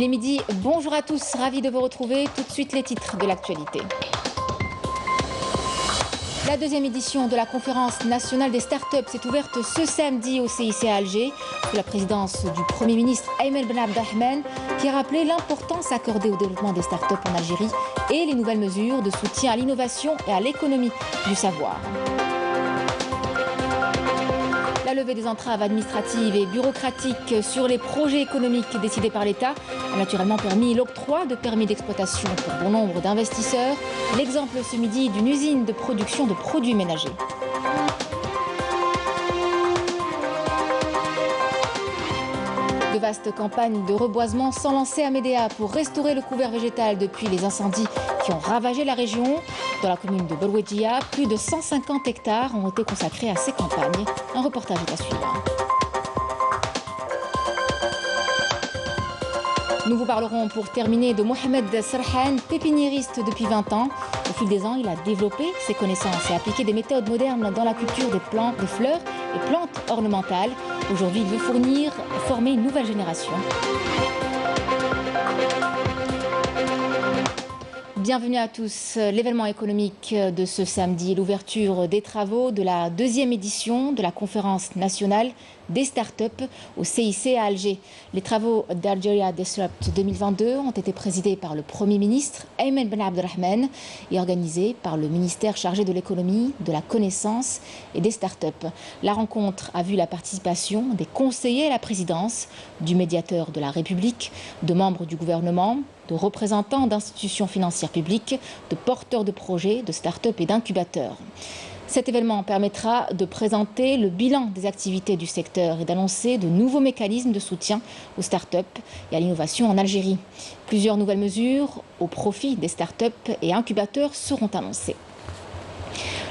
Il est midi, bonjour à tous, ravi de vous retrouver. Tout de suite les titres de l'actualité. La deuxième édition de la conférence nationale des startups s'est ouverte ce samedi au CIC à Alger, sous la présidence du Premier ministre Ayman Ben Abdelrahman, qui a rappelé l'importance accordée au développement des startups en Algérie et les nouvelles mesures de soutien à l'innovation et à l'économie du savoir. La levée des entraves administratives et bureaucratiques sur les projets économiques décidés par l'État a naturellement permis l'octroi de permis d'exploitation pour bon nombre d'investisseurs. L'exemple ce midi d'une usine de production de produits ménagers. De vastes campagnes de reboisement sont lancées à Médéa pour restaurer le couvert végétal depuis les incendies qui ont ravagé la région. Dans la commune de Bolwedjia, plus de 150 hectares ont été consacrés à ces campagnes. Un reportage est à suivre. Nous vous parlerons pour terminer de Mohamed Serhan, pépiniériste depuis 20 ans. Au fil des ans, il a développé ses connaissances et appliqué des méthodes modernes dans la culture des plantes, des fleurs et plantes ornementales. Aujourd'hui, il veut former une nouvelle génération. Bienvenue à tous. L'événement économique de ce samedi, l'ouverture des travaux de la deuxième édition de la conférence nationale des startups au CIC à Alger. Les travaux d'Algeria Disrupt 2022 ont été présidés par le Premier ministre Ayman Ben Abdelrahman et organisés par le ministère chargé de l'économie, de la connaissance et des startups. La rencontre a vu la participation des conseillers à la présidence, du médiateur de la République, de membres du gouvernement, de représentants d'institutions financières publiques, de porteurs de projets, de start-up et d'incubateurs. Cet événement permettra de présenter le bilan des activités du secteur et d'annoncer de nouveaux mécanismes de soutien aux start-up et à l'innovation en Algérie. Plusieurs nouvelles mesures au profit des start-up et incubateurs seront annoncées.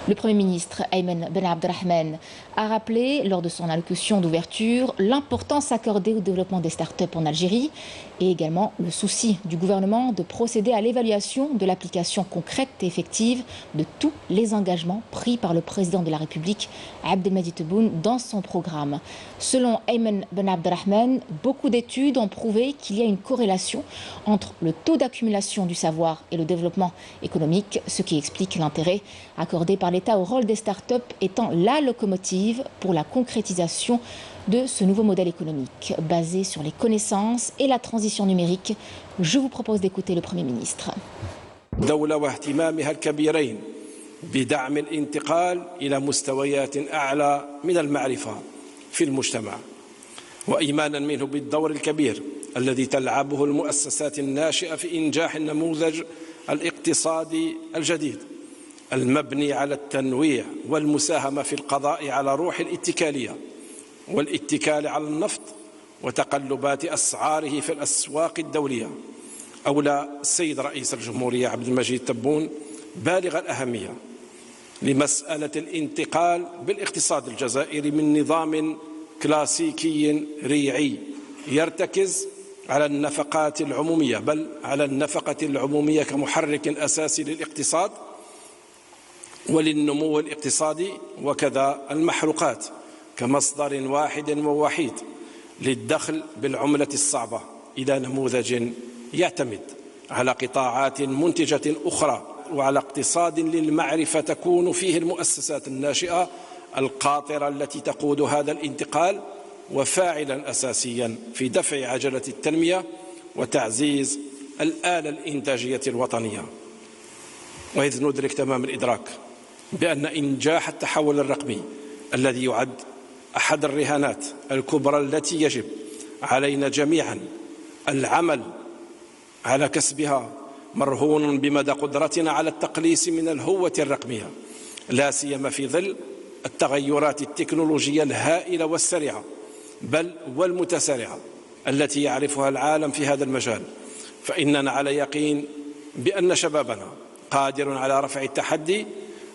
Le Premier ministre Ayman Ben Abdelrahman a rappelé lors de son allocution d'ouverture l'importance accordée au développement des startups en Algérie et également le souci du gouvernement de procéder à l'évaluation de l'application concrète et effective de tous les engagements pris par le président de la République Abdelmadjid Tebboune dans son programme. Selon Ayman Ben Abdelrahman, beaucoup d'études ont prouvé qu'il y a une corrélation entre le taux d'accumulation du savoir et le développement économique, ce qui explique l'intérêt accordé par l'État au rôle des startups étant la locomotive pour la concrétisation de ce nouveau modèle économique basé sur les connaissances et la transition numérique. Je vous propose d'écouter le Premier ministre. دولة واهتمامها الكبيرين بدعم الانتقال إلى مستويات أعلى من المعرفة في المجتمع وإيمانا منه بالدور الكبير الذي تلعبه المؤسسات الناشئة في إنجاح النموذج الاقتصادي الجديد المبني على التنويع والمساهمة في القضاء على روح الاتكالية والاتكال على النفط وتقلبات أسعاره في الأسواق الدولية. أولى السيد رئيس الجمهورية عبد المجيد تبون بالغ الأهمية لمسألة الانتقال بالاقتصاد الجزائري من نظام كلاسيكي ريعي يرتكز على النفقات العمومية بل على النفقة العمومية كمحرك أساسي للاقتصاد وللنمو الاقتصادي وكذا المحروقات كمصدر واحد ووحيد للدخل بالعملة الصعبة إلى نموذج يعتمد على قطاعات منتجة أخرى وعلى اقتصاد للمعرفة تكون فيه المؤسسات الناشئة القاطرة التي تقود هذا الانتقال وفاعلا أساسيا في دفع عجلة التنمية وتعزيز الآلة الإنتاجية الوطنية. وإذ ندرك تمام الإدراك بأن إنجاح التحول الرقمي الذي يعد أحد الرهانات الكبرى التي يجب علينا جميعا العمل على كسبها مرهون بمدى قدرتنا على التقليص من الهوة الرقمية لا سيما في ظل التغيرات التكنولوجية الهائلة والسريعة بل والمتسارعة التي يعرفها العالم في هذا المجال. فإننا على يقين بأن شبابنا قادر على رفع التحدي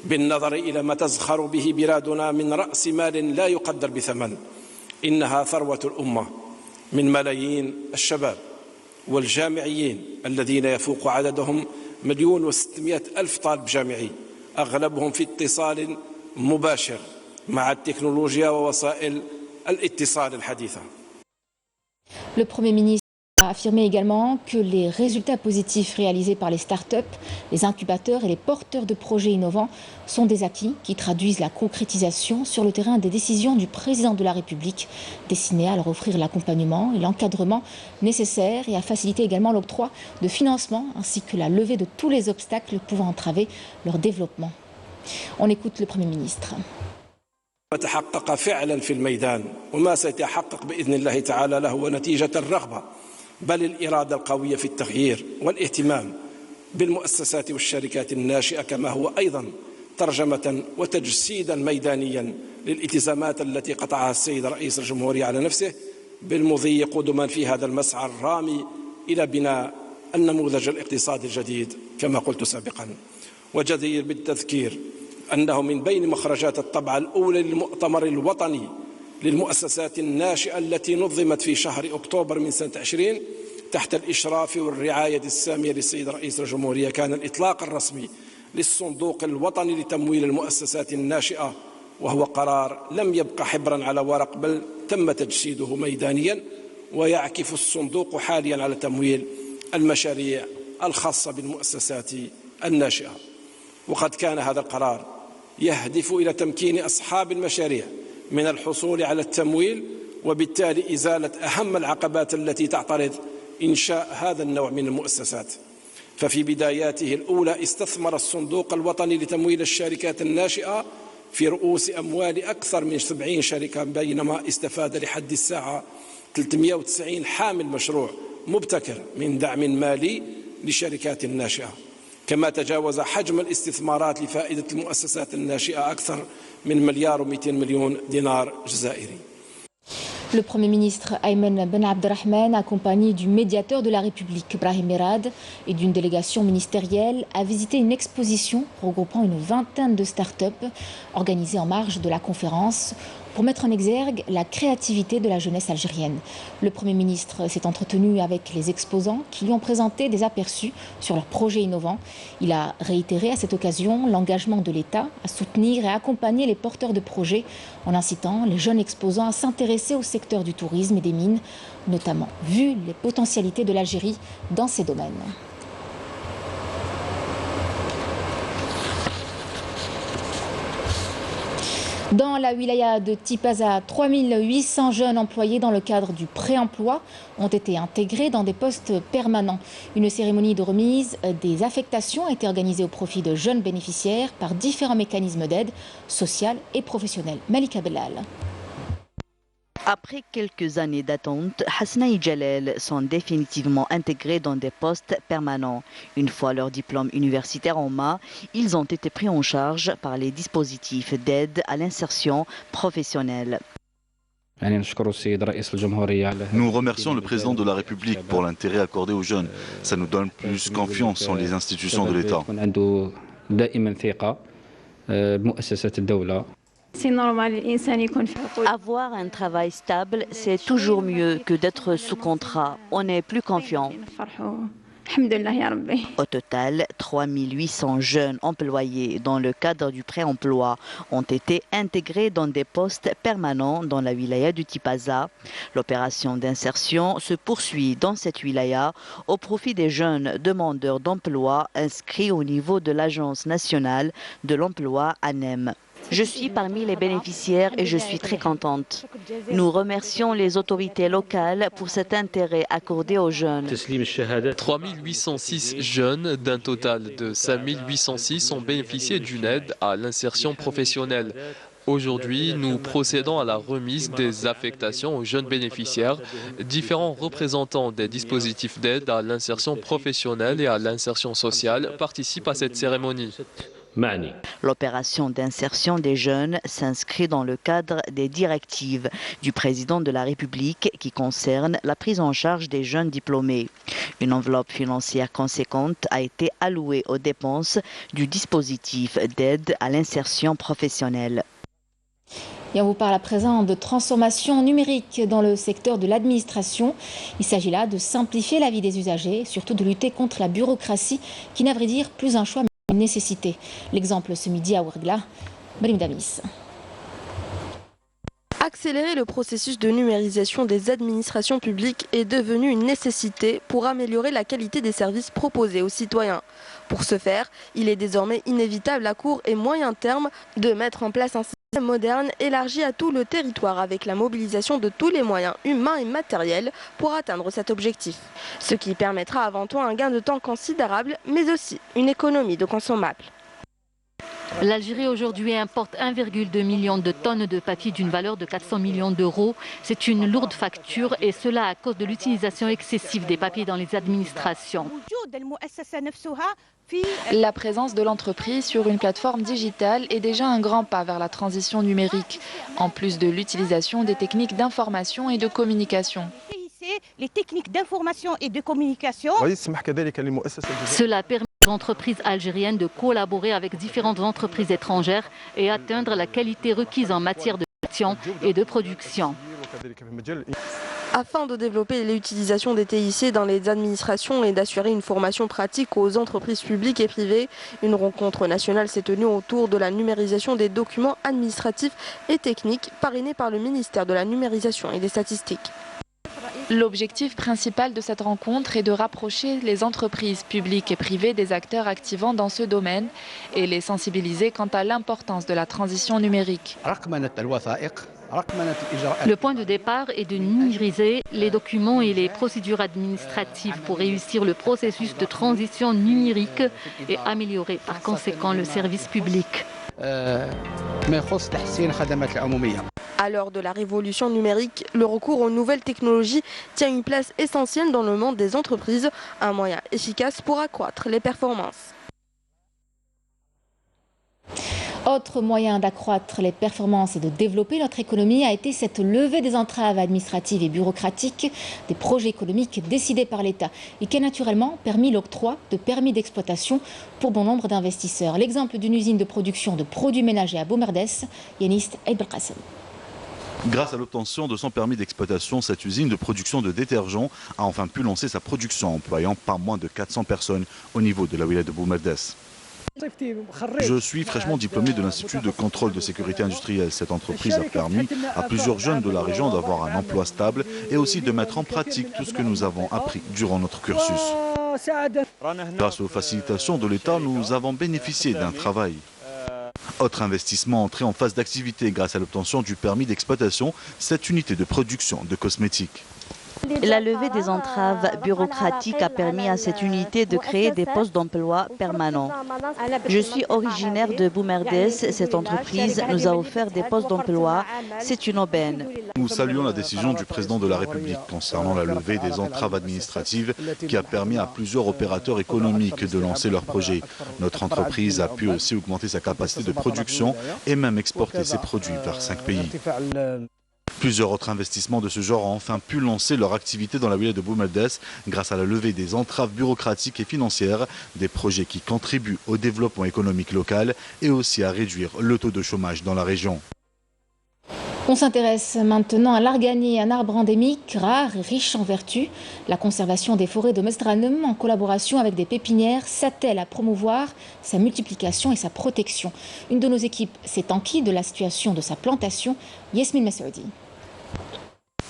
بالنظر إلى ما تزخر به بلادنا من رأس مال لا يقدر بثمن. إنها ثروة الأمة من ملايين الشباب والجامعيين الذين يفوق عددهم 1,600,000 طالب جامعي أغلبهم في اتصال مباشر مع التكنولوجيا ووسائل الاتصال الحديثة. Le Premier ministre a affirmé également que les résultats positifs réalisés par les start-up, les incubateurs et les porteurs de projets innovants sont des acquis qui traduisent la concrétisation sur le terrain des décisions du président de la République, destinées à leur offrir l'accompagnement et l'encadrement nécessaires et à faciliter également l'octroi de financement ainsi que la levée de tous les obstacles pouvant entraver leur développement. On écoute le Premier ministre. ما تحقق فعلا في الميدان وما سيتحقق بإذن الله تعالى له هو نتيجة الرغبة بل الإرادة القوية في التغيير والاهتمام بالمؤسسات والشركات الناشئة كما هو أيضا ترجمة وتجسيدا ميدانيا للالتزامات التي قطعها السيد رئيس الجمهورية على نفسه بالمضي قدما في هذا المسعى الرامي إلى بناء النموذج الاقتصادي الجديد كما قلت سابقا. وجدير بالتذكير أنه من بين مخرجات الطبعة الأولى للمؤتمر الوطني للمؤسسات الناشئة التي نظمت في شهر أكتوبر من سنة 20 تحت الإشراف والرعاية السامية للسيد رئيس الجمهورية كان الإطلاق الرسمي للصندوق الوطني لتمويل المؤسسات الناشئة، وهو قرار لم يبقى حبرا على ورق بل تم تجسيده ميدانيا، ويعكف الصندوق حاليا على تمويل المشاريع الخاصة بالمؤسسات الناشئة. وقد كان هذا القرار يهدف إلى تمكين أصحاب المشاريع من الحصول على التمويل وبالتالي إزالة أهم العقبات التي تعترض إنشاء هذا النوع من المؤسسات. ففي بداياته الأولى استثمر الصندوق الوطني لتمويل الشركات الناشئة في رؤوس أموال أكثر من 70 شركة، بينما استفاد لحد الساعة 390 حامل مشروع مبتكر من دعم مالي للشركات الناشئة. كما تجاوز حجم الاستثمارات لفائدة المؤسسات الناشئة أكثر من $1,200,000,000 جزائري. Le Premier ministre Ayman Ben Abdelrahman, accompagné du médiateur de la République Brahim Merad et d'une délégation ministérielle, a visité une exposition regroupant une vingtaine de start-up organisée en marge de la conférence pour mettre en exergue la créativité de la jeunesse algérienne. Le Premier ministre s'est entretenu avec les exposants qui lui ont présenté des aperçus sur leurs projets innovants. Il a réitéré à cette occasion l'engagement de l'État à soutenir et à accompagner les porteurs de projets en incitant les jeunes exposants à s'intéresser au secteur du tourisme et des mines, notamment vu les potentialités de l'Algérie dans ces domaines. Dans la wilaya de Tipaza, 3800 jeunes employés dans le cadre du pré-emploi ont été intégrés dans des postes permanents. Une cérémonie de remise des affectations a été organisée au profit de jeunes bénéficiaires par différents mécanismes d'aide sociale et professionnelle. Malika Bellal. Après quelques années d'attente, Hasna et Jalel sont définitivement intégrés dans des postes permanents. Une fois leur diplôme universitaire en main, ils ont été pris en charge par les dispositifs d'aide à l'insertion professionnelle. Nous remercions le président de la République pour l'intérêt accordé aux jeunes. Ça nous donne plus confiance en les institutions de l'État. C'est normal, avoir un travail stable, c'est toujours mieux que d'être sous contrat. On est plus confiant. Au total, 3800 jeunes employés dans le cadre du pré-emploi ont été intégrés dans des postes permanents dans la wilaya du Tipaza. L'opération d'insertion se poursuit dans cette wilaya au profit des jeunes demandeurs d'emploi inscrits au niveau de l'Agence nationale de l'emploi ANEM. Je suis parmi les bénéficiaires et je suis très contente. Nous remercions les autorités locales pour cet intérêt accordé aux jeunes. 3806 jeunes d'un total de 5806 ont bénéficié d'une aide à l'insertion professionnelle. Aujourd'hui, nous procédons à la remise des affectations aux jeunes bénéficiaires. Différents représentants des dispositifs d'aide à l'insertion professionnelle et à l'insertion sociale participent à cette cérémonie. L'opération d'insertion des jeunes s'inscrit dans le cadre des directives du président de la République qui concernent la prise en charge des jeunes diplômés. Une enveloppe financière conséquente a été allouée aux dépenses du dispositif d'aide à l'insertion professionnelle. Et on vous parle à présent de transformation numérique dans le secteur de l'administration. Il s'agit là de simplifier la vie des usagers, surtout de lutter contre la bureaucratie qui n'a à vrai dire plus un choix mais une nécessité. L'exemple ce midi à Ouargla, Marim Damis. Accélérer le processus de numérisation des administrations publiques est devenu une nécessité pour améliorer la qualité des services proposés aux citoyens. Pour ce faire, il est désormais inévitable à court et moyen terme de mettre en place un système moderne élargi à tout le territoire avec la mobilisation de tous les moyens humains et matériels pour atteindre cet objectif. Ce qui permettra avant tout un gain de temps considérable, mais aussi une économie de consommables. L'Algérie aujourd'hui importe 1,2 million de tonnes de papier d'une valeur de 400 millions d'euros. C'est une lourde facture et cela à cause de l'utilisation excessive des papiers dans les administrations. La présence de l'entreprise sur une plateforme digitale est déjà un grand pas vers la transition numérique, en plus de l'utilisation des techniques d'information et de communication. Les techniques d'information et de communication. Cela permet aux entreprises algériennes de collaborer avec différentes entreprises étrangères et atteindre la qualité requise en matière de gestion et de production. Afin de développer l'utilisation des TIC dans les administrations et d'assurer une formation pratique aux entreprises publiques et privées, une rencontre nationale s'est tenue autour de la numérisation des documents administratifs et techniques parrainée par le ministère de la Numérisation et des Statistiques. L'objectif principal de cette rencontre est de rapprocher les entreprises publiques et privées des acteurs activant dans ce domaine et les sensibiliser quant à l'importance de la transition numérique. Le point de départ est de numériser les documents et les procédures administratives pour réussir le processus de transition numérique et améliorer par conséquent le service public. À l'heure de la révolution numérique, le recours aux nouvelles technologies tient une place essentielle dans le monde des entreprises, un moyen efficace pour accroître les performances. Autre moyen d'accroître les performances et de développer notre économie a été cette levée des entraves administratives et bureaucratiques des projets économiques décidés par l'État et qui a naturellement permis l'octroi de permis d'exploitation pour bon nombre d'investisseurs. L'exemple d'une usine de production de produits ménagers à Boumerdès, Yanis Aïd Belkacem. Grâce à l'obtention de son permis d'exploitation, cette usine de production de détergents a enfin pu lancer sa production, employant pas moins de 400 personnes au niveau de la wilaya de Boumerdès. Je suis fraîchement diplômé de l'Institut de contrôle de sécurité industrielle. Cette entreprise a permis à plusieurs jeunes de la région d'avoir un emploi stable et aussi de mettre en pratique tout ce que nous avons appris durant notre cursus. Grâce aux facilitations de l'État, nous avons bénéficié d'un travail. Autre investissement entré en phase d'activité grâce à l'obtention du permis d'exploitation, cette unité de production de cosmétiques. La levée des entraves bureaucratiques a permis à cette unité de créer des postes d'emploi permanents. Je suis originaire de Boumerdès. Cette entreprise nous a offert des postes d'emploi. C'est une aubaine. Nous saluons la décision du président de la République concernant la levée des entraves administratives qui a permis à plusieurs opérateurs économiques de lancer leurs projets. Notre entreprise a pu aussi augmenter sa capacité de production et même exporter ses produits vers 5 pays. Plusieurs autres investissements de ce genre ont enfin pu lancer leur activité dans la wilaya de Boumerdès grâce à la levée des entraves bureaucratiques et financières, des projets qui contribuent au développement économique local et aussi à réduire le taux de chômage dans la région. On s'intéresse maintenant à l'argani, un arbre endémique rare et riche en vertus. La conservation des forêts de Mestranum, en collaboration avec des pépinières, s'attelle à promouvoir sa multiplication et sa protection. Une de nos équipes s'est enquis de la situation de sa plantation, Yasmine Messoudi.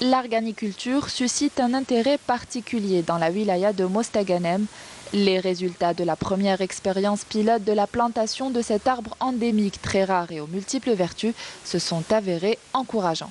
L'arganiculture suscite un intérêt particulier dans la wilaya de Mostaganem. Les résultats de la première expérience pilote de la plantation de cet arbre endémique très rare et aux multiples vertus se sont avérés encourageants.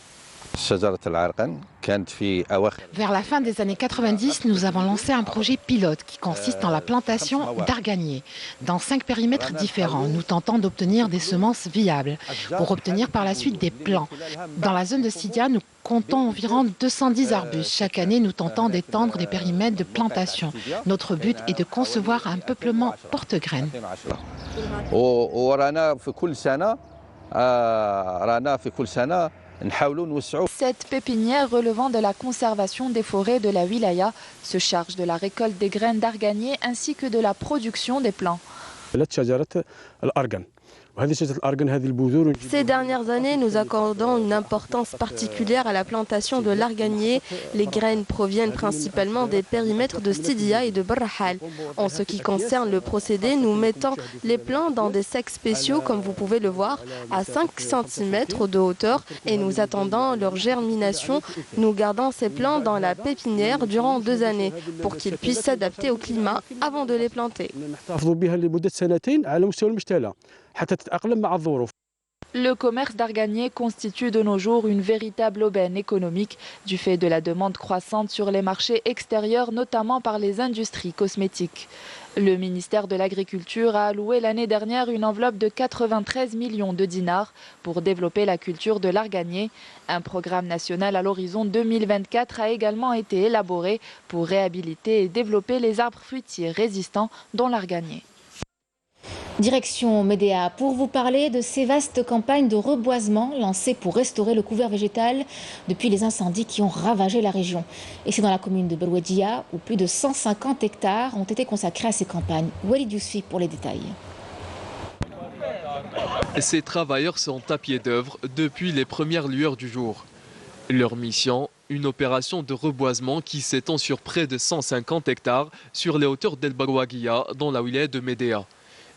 Vers la fin des années 90, nous avons lancé un projet pilote qui consiste en la plantation d'arganier. Dans 5 périmètres différents, nous tentons d'obtenir des semences viables pour obtenir par la suite des plants. Dans la zone de Sidia, nous comptons environ 210 arbustes. Chaque année, nous tentons d'étendre des périmètres de plantation. Notre but est de concevoir un peuplement porte-graines. Cette pépinière relevant de la conservation des forêts de la wilaya se charge de la récolte des graines d'arganier ainsi que de la production des plants. Ces dernières années, nous accordons une importance particulière à la plantation de l'arganier. Les graines proviennent principalement des périmètres de Sidia et de Barrahal. En ce qui concerne le procédé, nous mettons les plants dans des sacs spéciaux, comme vous pouvez le voir, à 5 cm de hauteur et nous attendons leur germination. Nous gardons ces plants dans la pépinière durant 2 années pour qu'ils puissent s'adapter au climat avant de les planter. Le commerce d'arganier constitue de nos jours une véritable aubaine économique du fait de la demande croissante sur les marchés extérieurs, notamment par les industries cosmétiques. Le ministère de l'Agriculture a alloué l'année dernière une enveloppe de 93 millions de dinars pour développer la culture de l'arganier. Un programme national à l'horizon 2024 a également été élaboré pour réhabiliter et développer les arbres fruitiers résistants, dont l'arganier. Direction Médéa pour vous parler de ces vastes campagnes de reboisement lancées pour restaurer le couvert végétal depuis les incendies qui ont ravagé la région. Et c'est dans la commune de Belouedjia où plus de 150 hectares ont été consacrés à ces campagnes. Walid Yousfi pour les détails. Ces travailleurs sont à pied d'œuvre depuis les premières lueurs du jour. Leur mission, une opération de reboisement qui s'étend sur près de 150 hectares sur les hauteurs d'El Belouedjia dans la wilaya de Médéa.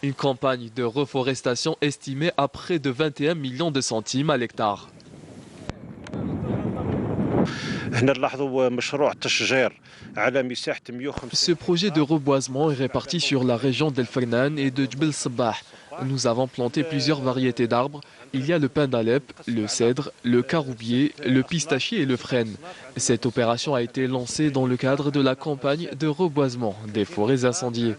Une campagne de reforestation estimée à près de 21 millions de centimes à l'hectare. Ce projet de reboisement est réparti sur la région d'El Fernan et de Djbel Sabah. Nous avons planté plusieurs variétés d'arbres. Il y a le pin d'Alep, le cèdre, le caroubier, le pistachier et le frêne. Cette opération a été lancée dans le cadre de la campagne de reboisement des forêts incendiées.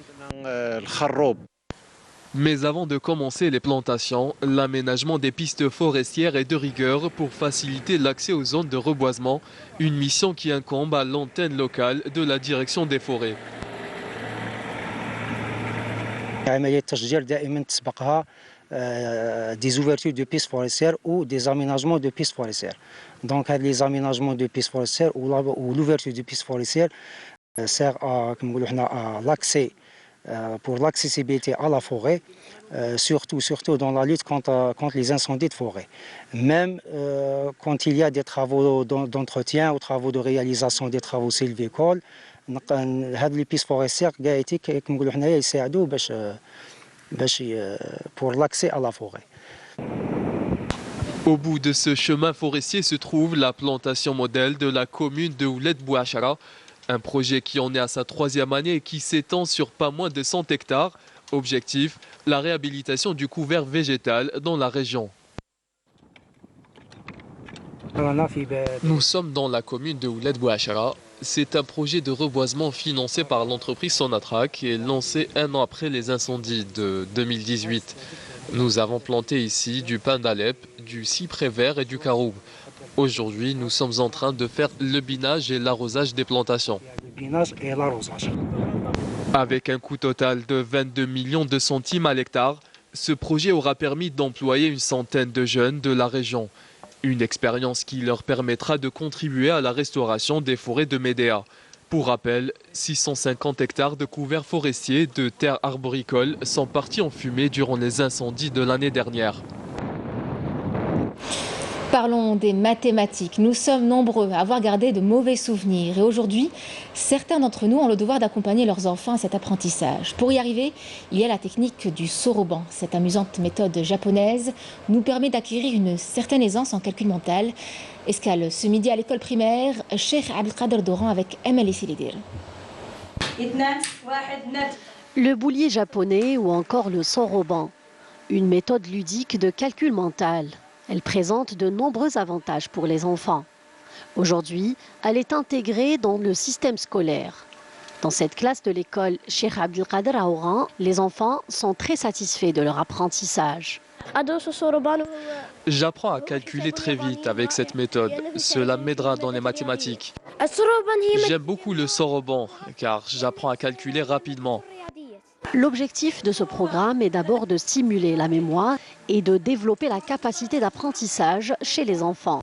Mais avant de commencer les plantations, l'aménagement des pistes forestières est de rigueur pour faciliter l'accès aux zones de reboisement, une mission qui incombe à l'antenne locale de la direction des forêts. Des ouvertures de pistes forestières ou des aménagements de pistes forestières. Donc les aménagements de pistes forestières ou l'ouverture de pistes forestières sert à l'accès pour l'accessibilité à la forêt, surtout dans la lutte contre les incendies de forêt. Même quand il y a des travaux d'entretien ou travaux de réalisation des travaux sylvicoles, les pistes forestières pour l'accès à la forêt. Au bout de ce chemin forestier se trouve la plantation modèle de la commune de Ouled Bouachara. Un projet qui en est à sa 3e année et qui s'étend sur pas moins de 100 hectares. Objectif, la réhabilitation du couvert végétal dans la région. Nous sommes dans la commune de Ouled Bouachara. C'est un projet de reboisement financé par l'entreprise Sonatrach et lancé 1 an après les incendies de 2018. Nous avons planté ici du pin d'Alep, du cyprès vert et du caroube. Aujourd'hui, nous sommes en train de faire le binage et l'arrosage des plantations. Avec un coût total de 22 millions de centimes à l'hectare, ce projet aura permis d'employer une centaine de jeunes de la région. Une expérience qui leur permettra de contribuer à la restauration des forêts de Médéa. Pour rappel, 650 hectares de couverts forestiers de terres arboricoles sont partis en fumée durant les incendies de l'année dernière. Parlons des mathématiques. Nous sommes nombreux à avoir gardé de mauvais souvenirs. Et aujourd'hui, certains d'entre nous ont le devoir d'accompagner leurs enfants à cet apprentissage. Pour y arriver, il y a la technique du soroban. Cette amusante méthode japonaise nous permet d'acquérir une certaine aisance en calcul mental. Escale ce midi à l'école primaire, Cheikh Abdelkader Doran avec Emel Silidir. Le boulier japonais ou encore le soroban. Une méthode ludique de calcul mental. Elle présente de nombreux avantages pour les enfants. Aujourd'hui, elle est intégrée dans le système scolaire. Dans cette classe de l'école Cheikh Abdelkader à Oran, les enfants sont très satisfaits de leur apprentissage. J'apprends à calculer très vite avec cette méthode. Cela m'aidera dans les mathématiques. J'aime beaucoup le soroban car j'apprends à calculer rapidement. L'objectif de ce programme est d'abord de stimuler la mémoire et de développer la capacité d'apprentissage chez les enfants.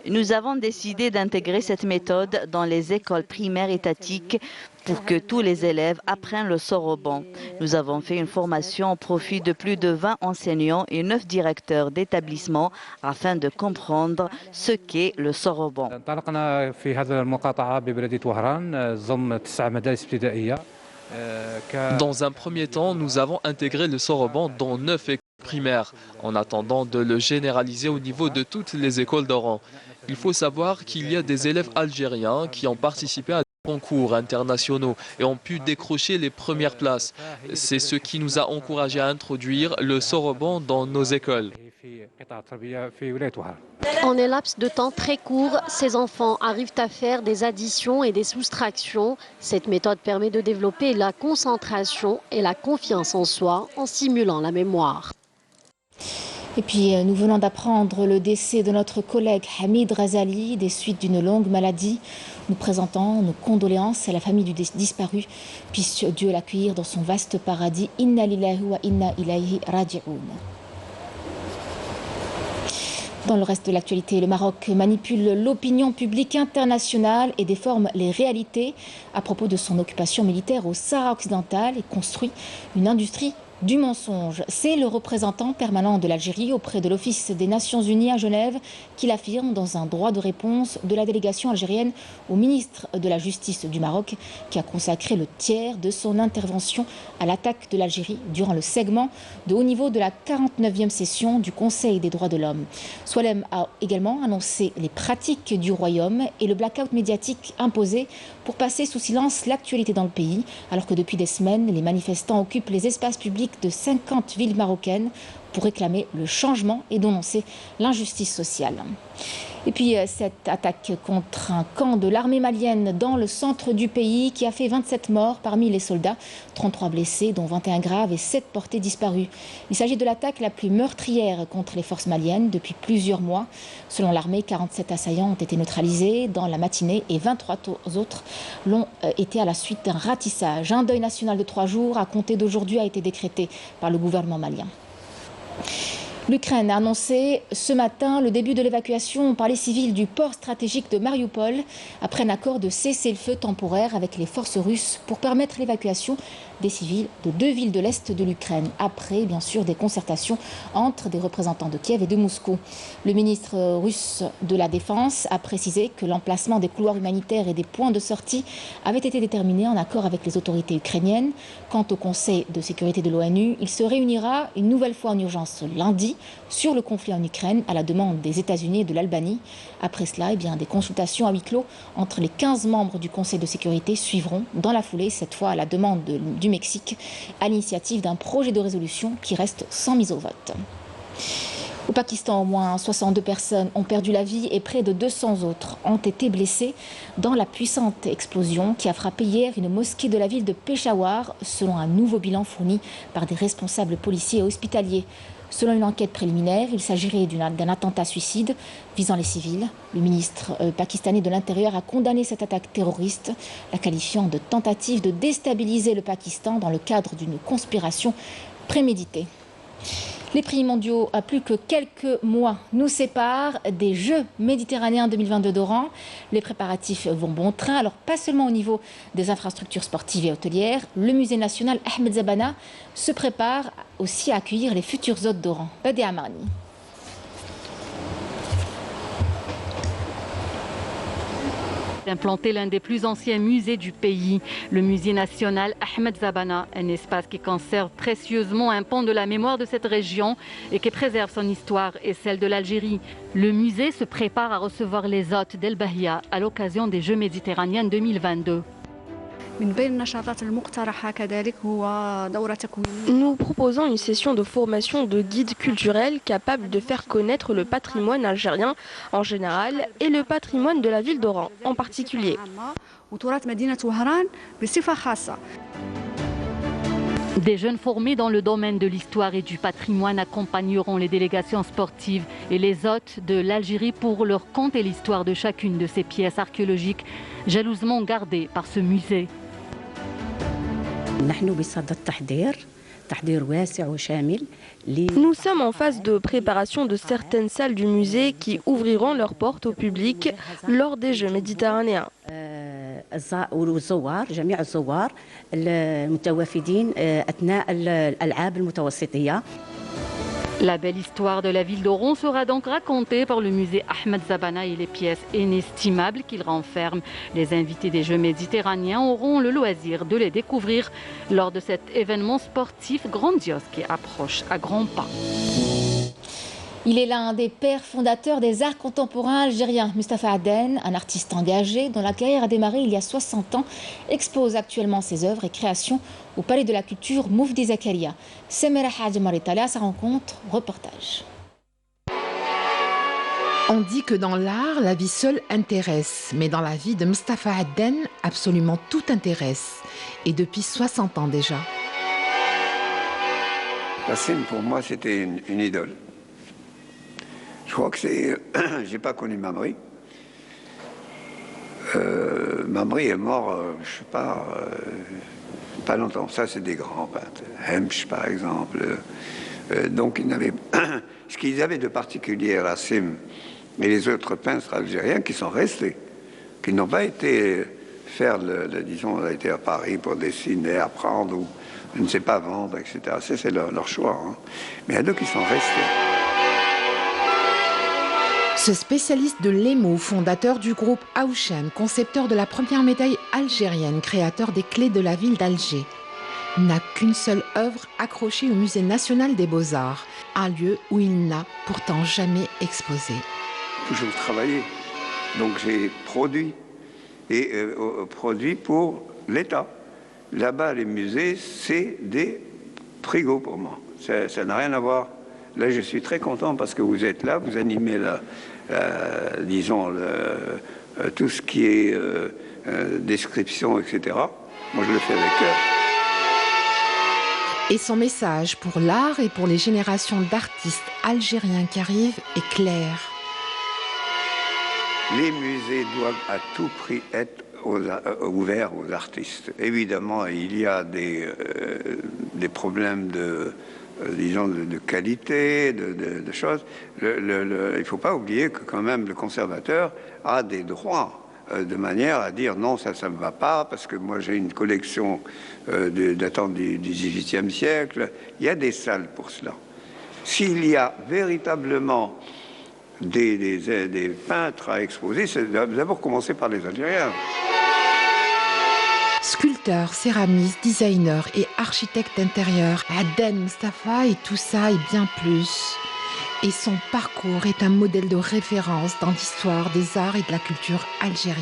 Nous avons décidé d'intégrer cette méthode dans les écoles primaires étatiques pour que tous les élèves apprennent le soroban. Nous avons fait une formation au profit de plus de 20 enseignants et 9 directeurs d'établissements afin de comprendre ce qu'est le soroban. Dans un premier temps, nous avons intégré le soroban dans 9 écoles primaires, en attendant de le généraliser au niveau de toutes les écoles d'Oran. Il faut savoir qu'il y a des élèves algériens qui ont participé à des concours internationaux et ont pu décrocher les premières places. C'est ce qui nous a encouragés à introduire le soroban dans nos écoles. En un laps de temps très court, ces enfants arrivent à faire des additions et des soustractions. Cette méthode permet de développer la concentration et la confiance en soi en stimulant la mémoire. Et puis, nous venons d'apprendre le décès de notre collègue Hamid Razali des suites d'une longue maladie. Nous présentons nos condoléances à la famille du disparu. Puisse Dieu l'accueillir dans son vaste paradis. Inna lillahi wa inna ilayhi raji'un. Dans le reste de l'actualité, le Maroc manipule l'opinion publique internationale et déforme les réalités à propos de son occupation militaire au Sahara occidental et construit une industrie du mensonge. C'est le représentant permanent de l'Algérie auprès de l'Office des Nations Unies à Genève qui l'affirme dans un droit de réponse de la délégation algérienne au ministre de la Justice du Maroc qui a consacré le tiers de son intervention à l'attaque de l'Algérie durant le segment de haut niveau de la 49e session du Conseil des droits de l'homme. Soualem a également annoncé les pratiques du royaume et le blackout médiatique imposé pour passer sous silence l'actualité dans le pays, alors que depuis des semaines, les manifestants occupent les espaces publics de 50 villes marocaines pour réclamer le changement et dénoncer l'injustice sociale. Et puis cette attaque contre un camp de l'armée malienne dans le centre du pays qui a fait 27 morts parmi les soldats, 33 blessés dont 21 graves et 7 portés disparus. Il s'agit de l'attaque la plus meurtrière contre les forces maliennes depuis plusieurs mois. Selon l'armée, 47 assaillants ont été neutralisés dans la matinée et 23 autres l'ont été à la suite d'un ratissage. Un deuil national de 3 jours à compter d'aujourd'hui a été décrété par le gouvernement malien. L'Ukraine a annoncé ce matin le début de l'évacuation par les civils du port stratégique de Mariupol après un accord de cessez-le-feu temporaire avec les forces russes pour permettre l'évacuation des civils de 2 villes de l'Est de l'Ukraine, après bien sûr des concertations entre des représentants de Kiev et de Moscou. Le ministre russe de la Défense a précisé que l'emplacement des couloirs humanitaires et des points de sortie avait été déterminé en accord avec les autorités ukrainiennes. Quant au Conseil de sécurité de l'ONU, il se réunira une nouvelle fois en urgence lundi sur le conflit en Ukraine à la demande des États-Unis et de l'Albanie. Après cela, des consultations à huis clos entre les 15 membres du Conseil de sécurité suivront dans la foulée, cette fois à la demande du Mexique, à l'initiative d'un projet de résolution qui reste sans mise au vote. Au Pakistan, au moins 62 personnes ont perdu la vie et près de 200 autres ont été blessées dans la puissante explosion qui a frappé hier une mosquée de la ville de Peshawar, selon un nouveau bilan fourni par des responsables policiers et hospitaliers. Selon une enquête préliminaire, il s'agirait d'un attentat suicide visant les civils. Le ministre pakistanais de l'Intérieur a condamné cette attaque terroriste, la qualifiant de tentative de déstabiliser le Pakistan dans le cadre d'une conspiration préméditée. Les prix mondiaux, à plus que quelques mois, nous séparent des Jeux méditerranéens 2022 d'Oran. Les préparatifs vont bon train, alors pas seulement au niveau des infrastructures sportives et hôtelières. Le musée national Ahmed Zabana se prépare aussi à accueillir les futurs hôtes d'Oran. Badé Amarni. Implanté l'un des plus anciens musées du pays, le musée national Ahmed Zabana, un espace qui conserve précieusement un pan de la mémoire de cette région et qui préserve son histoire et celle de l'Algérie. Le musée se prépare à recevoir les hôtes d'El Bahia à l'occasion des Jeux méditerranéens 2022. Nous proposons une session de formation de guides culturels capables de faire connaître le patrimoine algérien en général et le patrimoine de la ville d'Oran en particulier. Des jeunes formés dans le domaine de l'histoire et du patrimoine accompagneront les délégations sportives et les hôtes de l'Algérie pour leur conter l'histoire de chacune de ces pièces archéologiques jalousement gardées par ce musée. Nous sommes en phase de préparation de certaines salles du musée qui ouvriront leurs portes au public lors des Jeux méditerranéens. La belle histoire de la ville d'Oron sera donc racontée par le musée Ahmed Zabana et les pièces inestimables qu'il renferme. Les invités des Jeux méditerranéens auront le loisir de les découvrir lors de cet événement sportif grandiose qui approche à grands pas. Il est l'un des pères fondateurs des arts contemporains algériens. Mustapha Aden, un artiste engagé dont la carrière a démarré il y a 60 ans, expose actuellement ses œuvres et créations au Palais de la Culture Moufdi Zakaria. Semera Hadj Maritali à sa rencontre, reportage. On dit que dans l'art, la vie seule intéresse. Mais dans la vie de Mustapha Aden, absolument tout intéresse. Et depuis 60 ans déjà. Nassim, pour moi, c'était une idole. Je crois que c'est... J'ai pas connu Mamri. Mamri est mort, je sais pas, pas longtemps. Ça, c'est des grands peintres. Hemsch, par exemple. Donc, ils n'avaient... Ce qu'ils avaient de particulier, Rassim et les autres peintres algériens qui sont restés, qui n'ont pas été faire, disons, été à Paris pour dessiner, apprendre, ou je ne sais pas, vendre, etc. Ça, c'est leur choix. Hein. Mais il y a d'autres qui sont restés. Ce spécialiste de l'émo, fondateur du groupe Aouchen, concepteur de la première médaille algérienne, créateur des clés de la ville d'Alger, n'a qu'une seule œuvre accrochée au Musée national des beaux-arts, un lieu où il n'a pourtant jamais exposé. Toujours travaillé, donc j'ai produit, et produit pour l'État. Là-bas, les musées, c'est des frigos pour moi, ça n'a rien à voir. Là, je suis très content parce que vous êtes là, vous animez disons, tout ce qui est description, etc. Moi, je le fais avec cœur. Et son message pour l'art et pour les générations d'artistes algériens qui arrivent est clair. Les musées doivent à tout prix être ouverts aux artistes. Évidemment, il y a des problèmes disons, de qualité, de choses. Il ne faut pas oublier que quand même le conservateur a des droits de manière à dire non, ça ne me va pas, parce que moi j'ai une collection datant du XVIIIe siècle. Il y a des salles pour cela. S'il y a véritablement des peintres à exposer, c'est d'abord commencer par les Algériens. Sculpteur, céramiste, designer et architecte d'intérieur, Aden Mustapha et tout ça et bien plus. Et son parcours est un modèle de référence dans l'histoire des arts et de la culture algérienne.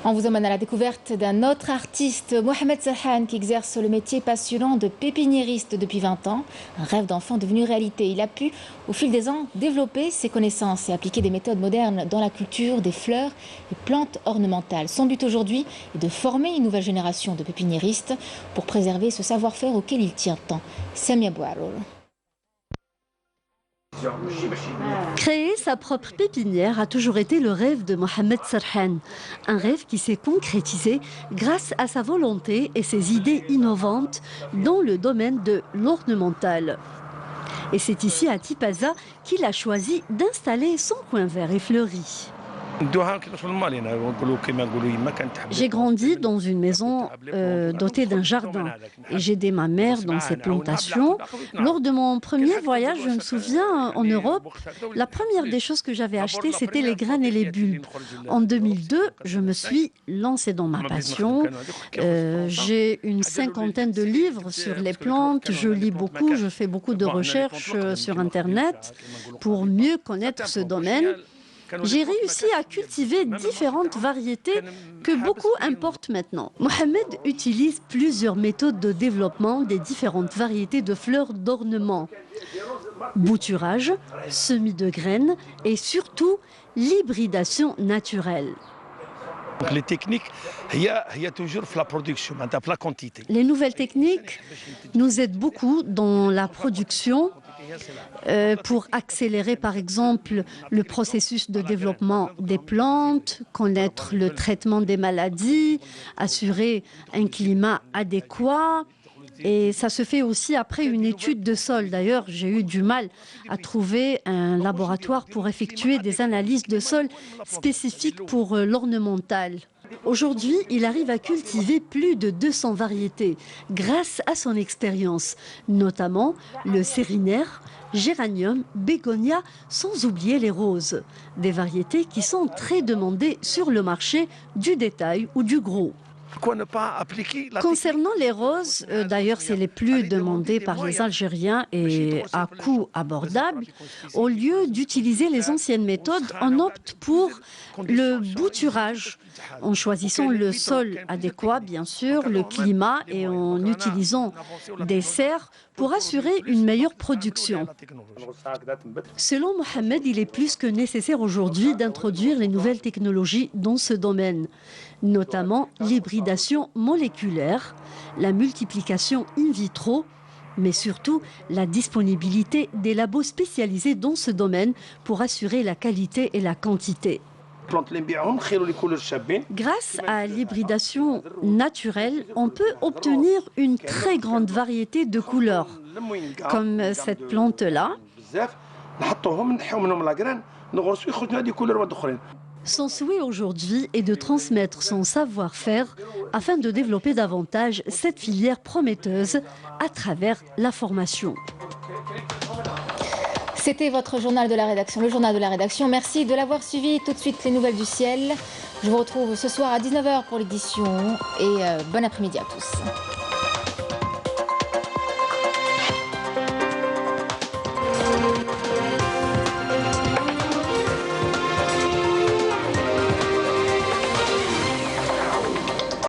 On vous emmène à la découverte d'un autre artiste, Mohamed Serhan, qui exerce le métier passionnant de pépiniériste depuis 20 ans. Un rêve d'enfant devenu réalité. Il a pu, au fil des ans, développer ses connaissances et appliquer des méthodes modernes dans la culture des fleurs et plantes ornementales. Son but aujourd'hui est de former une nouvelle génération de pépiniéristes pour préserver ce savoir-faire auquel il tient tant. Samia Bouaroul. Créer sa propre pépinière a toujours été le rêve de Mohamed Serhan. Un rêve qui s'est concrétisé grâce à sa volonté et ses idées innovantes dans le domaine de l'ornemental. Et c'est ici à Tipaza qu'il a choisi d'installer son coin vert et fleuri. J'ai grandi dans une maison dotée d'un jardin et j'ai aidé ma mère dans ses plantations. Lors de mon premier voyage, je me souviens, en Europe, la première des choses que j'avais achetées, c'était les graines et les bulbes. En 2002, je me suis lancée dans ma passion. J'ai une 50aine de livres sur les plantes, je lis beaucoup, je fais beaucoup de recherches sur Internet pour mieux connaître ce domaine. J'ai réussi à cultiver différentes variétés que beaucoup importent maintenant. Mohamed utilise plusieurs méthodes de développement des différentes variétés de fleurs d'ornement. Bouturage, semis de graines et surtout l'hybridation naturelle. Donc les techniques, il y a toujours la production, la quantité. Les nouvelles techniques nous aident beaucoup dans la production pour accélérer par exemple le processus de développement des plantes, connaître le traitement des maladies, assurer un climat adéquat. Et ça se fait aussi après une étude de sol. D'ailleurs, j'ai eu du mal à trouver un laboratoire pour effectuer des analyses de sol spécifiques pour l'ornemental. Aujourd'hui, il arrive à cultiver plus de 200 variétés grâce à son expérience, notamment le sérinaire, géranium, bégonia, sans oublier les roses. Des variétés qui sont très demandées sur le marché du détail ou du gros. Concernant les roses, d'ailleurs c'est les plus demandés par les Algériens et à coût abordable, au lieu d'utiliser les anciennes méthodes, on opte pour le bouturage, en choisissant le sol adéquat bien sûr, le climat et en utilisant des serres pour assurer une meilleure production. Selon Mohamed, il est plus que nécessaire aujourd'hui d'introduire les nouvelles technologies dans ce domaine, notamment l'hybridation moléculaire, la multiplication in vitro, mais surtout la disponibilité des labos spécialisés dans ce domaine pour assurer la qualité et la quantité. Grâce à l'hybridation naturelle, on peut obtenir une très grande variété de couleurs, comme cette plante-là. Son souhait aujourd'hui est de transmettre son savoir-faire afin de développer davantage cette filière prometteuse à travers la formation. C'était votre journal de la rédaction, le journal de la rédaction. Merci de l'avoir suivi. Tout de suite, les nouvelles du ciel. Je vous retrouve ce soir à 19h pour l'édition et bon après-midi à tous.